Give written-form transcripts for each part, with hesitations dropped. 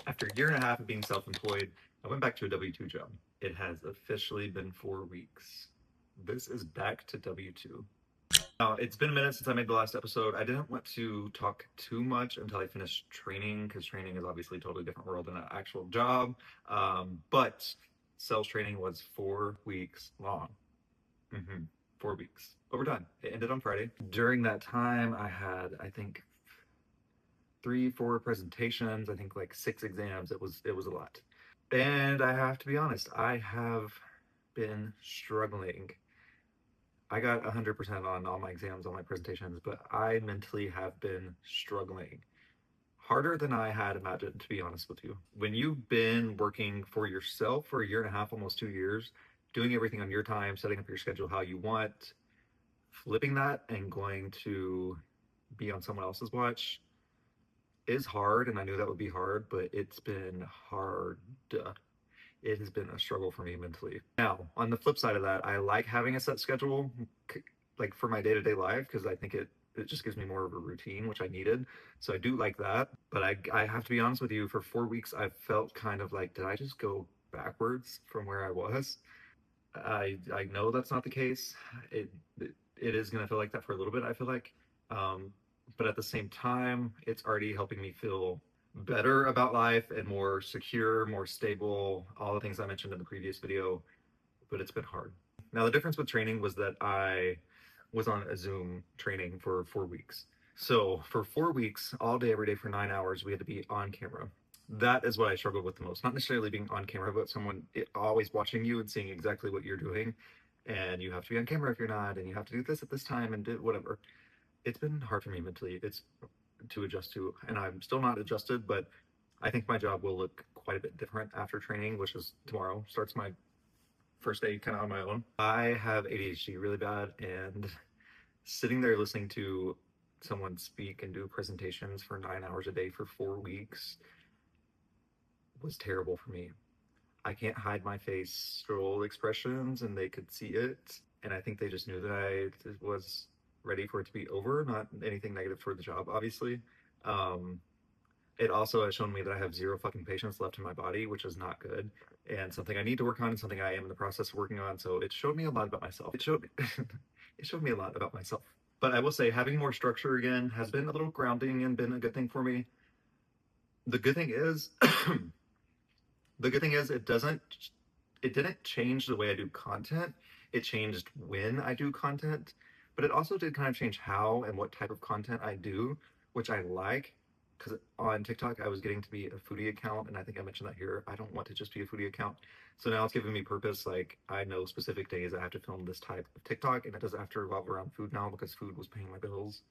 After a year and a half of being self-employed, I went back to a W-2 job. It has officially been 4 weeks. This is back to W-2. Now, it's been a minute since I made the last episode. I didn't want to talk too much until I finished training, because training is obviously a totally different world than an actual job. But sales training was 4 weeks long. 4 weeks. But we're done. It ended on Friday. During that time, I had, I think, 3, 4 presentations, I think like 6 exams. It was a lot. And I have to be honest, I have been struggling. I got 100% on all my exams, all my presentations, but I mentally have been struggling harder than I had imagined, to be honest with you. When you've been working for yourself for a year and a half, almost 2 years, doing everything on your time, setting up your schedule how you want, flipping that and going to be on someone else's watch is hard, and I knew that would be hard, but it's been hard. It has been a struggle for me mentally. Now, on the flip side of that, I like having a set schedule, like for my day-to-day life, because I think it just gives me more of a routine, which I needed. So I do like that. But I have to be honest with you, for 4 weeks, I felt kind of like, did I just go backwards from where I was? I know that's not the case. It is going to feel like that for a little bit, I feel like. But at the same time, it's already helping me feel better about life and more secure, more stable, all the things I mentioned in the previous video, but it's been hard. Now, the difference with training was that I was on a Zoom training for 4 weeks. So for 4 weeks, all day, every day for 9 hours, we had to be on camera. That is what I struggled with the most. Not necessarily being on camera, but someone always watching you and seeing exactly what you're doing. And you have to be on camera if you're not, and you have to do this at this time and do whatever. It's been hard for me mentally. It's to adjust to, and I'm still not adjusted, but I think my job will look quite a bit different after training, which is tomorrow. Starts my first day kind of on my own. I have ADHD really bad, and sitting there listening to someone speak and do presentations for 9 hours a day for 4 weeks was terrible for me. I can't hide my facial expressions, and they could see it. And I think they just knew that I was ready for it to be over, not anything negative toward the job, obviously. It also has shown me that I have zero fucking patience left in my body, which is not good, and something I need to work on, and something I am in the process of working on. So it showed me a lot about myself. It showed me a lot about myself. But I will say, having more structure again has been a little grounding and been a good thing for me. The good thing is, it didn't change the way I do content. It changed when I do content, but it also did kind of change how and what type of content I do, which I like. Because on TikTok, I was getting to be a foodie account, and I think I mentioned that here. I don't want to just be a foodie account. So now it's giving me purpose. Like, I know specific days I have to film this type of TikTok, and it doesn't have to revolve around food now because food was paying my bills.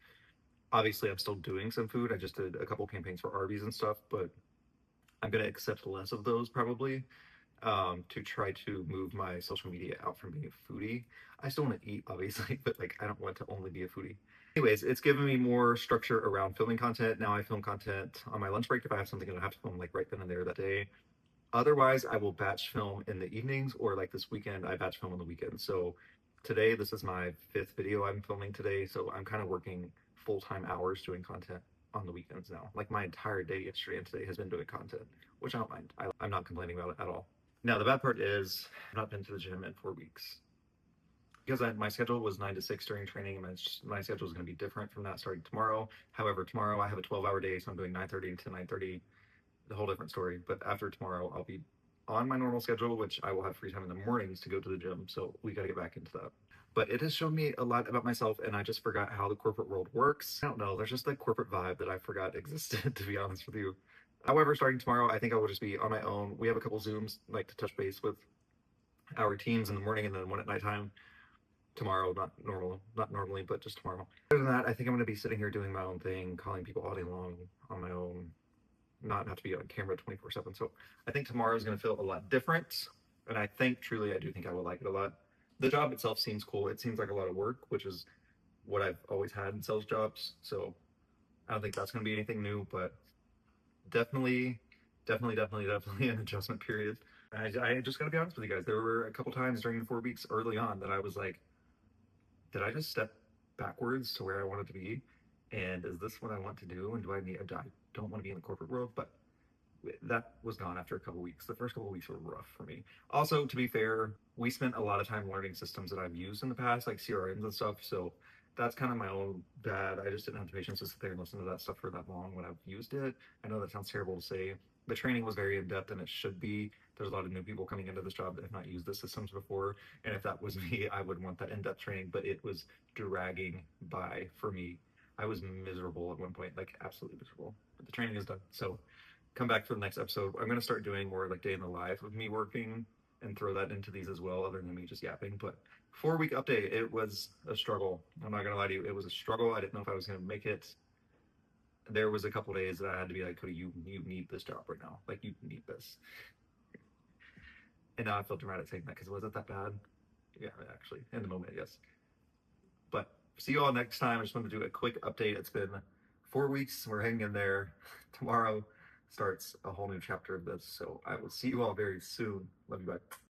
Obviously, I'm still doing some food. I just did a couple campaigns for Arby's and stuff, but I'm going to accept less of those probably, to try to move my social media out from being a foodie. I still want to eat, obviously, but like I don't want to only be a foodie. Anyways, it's given me more structure around filming content. Now I film content on my lunch break if I have something that I have to film like right then and there that day. Otherwise, I will batch film in the evenings, or like this weekend, I batch film on the weekend. So today, this is my 5th video I'm filming today. So I'm kind of working full-time hours doing content on the weekends now. Like my entire day yesterday and today has been doing content, which I don't mind. I'm not complaining about it at all. Now, the bad part is I've not been to the gym in 4 weeks because my schedule was 9 to 6 during training, and my schedule is going to be different from that starting tomorrow. However, tomorrow I have a 12-hour day, so I'm doing 9:30 to 9:30, the whole different story. But after tomorrow, I'll be on my normal schedule, which I will have free time in the mornings to go to the gym. So we got to get back into that. But it has shown me a lot about myself, and I just forgot how the corporate world works. I don't know. There's just like corporate vibe that I forgot existed, to be honest with you. However, starting tomorrow, I think I will just be on my own. We have a couple Zooms like to touch base with our teams in the morning, and then one at nighttime tomorrow. Not normally, but just tomorrow. Other than that, I think I'm going to be sitting here doing my own thing, calling people all day long on my own, not have to be on camera 24/7. So I think tomorrow is going to feel a lot different, and I think truly I do think I will like it a lot. The job itself seems cool. It seems like a lot of work, which is what I've always had in sales jobs. So I don't think that's going to be anything new, but definitely an adjustment period. I just got to be honest with you guys. There were a couple times during the 4 weeks early on that I was like, did I just step backwards to where I wanted to be? And is this what I want to do? And I don't want to be in the corporate world, but that was gone after a couple weeks. The first couple weeks were rough for me. Also, to be fair, we spent a lot of time learning systems that I've used in the past, like CRMs and stuff. So that's kind of my own bad. I just didn't have the patience to sit there and listen to that stuff for that long when I've used it. I know that sounds terrible to say. The training was very in depth, and it should be. There's a lot of new people coming into this job that have not used the systems before. And if that was me, I would want that in depth training, but it was dragging by for me. I was miserable at one point, like absolutely miserable. But the training is done. So come back for the next episode. I'm going to start doing more like day in the life of me working and throw that into these as well, other than me just yapping. But 4 week update, it was a struggle. I'm not going to lie to you. It was a struggle. I didn't know if I was going to make it. There was a couple days that I had to be like, Cody, you need this job right now. Like, you need this. And now I feel dramatic saying that because it wasn't that bad. Yeah, actually, in the moment, yes. But see you all next time. I just wanted to do a quick update. It's been 4 weeks. We're hanging in there. Tomorrow starts a whole new chapter of this. So I will see you all very soon. Love you. Bye.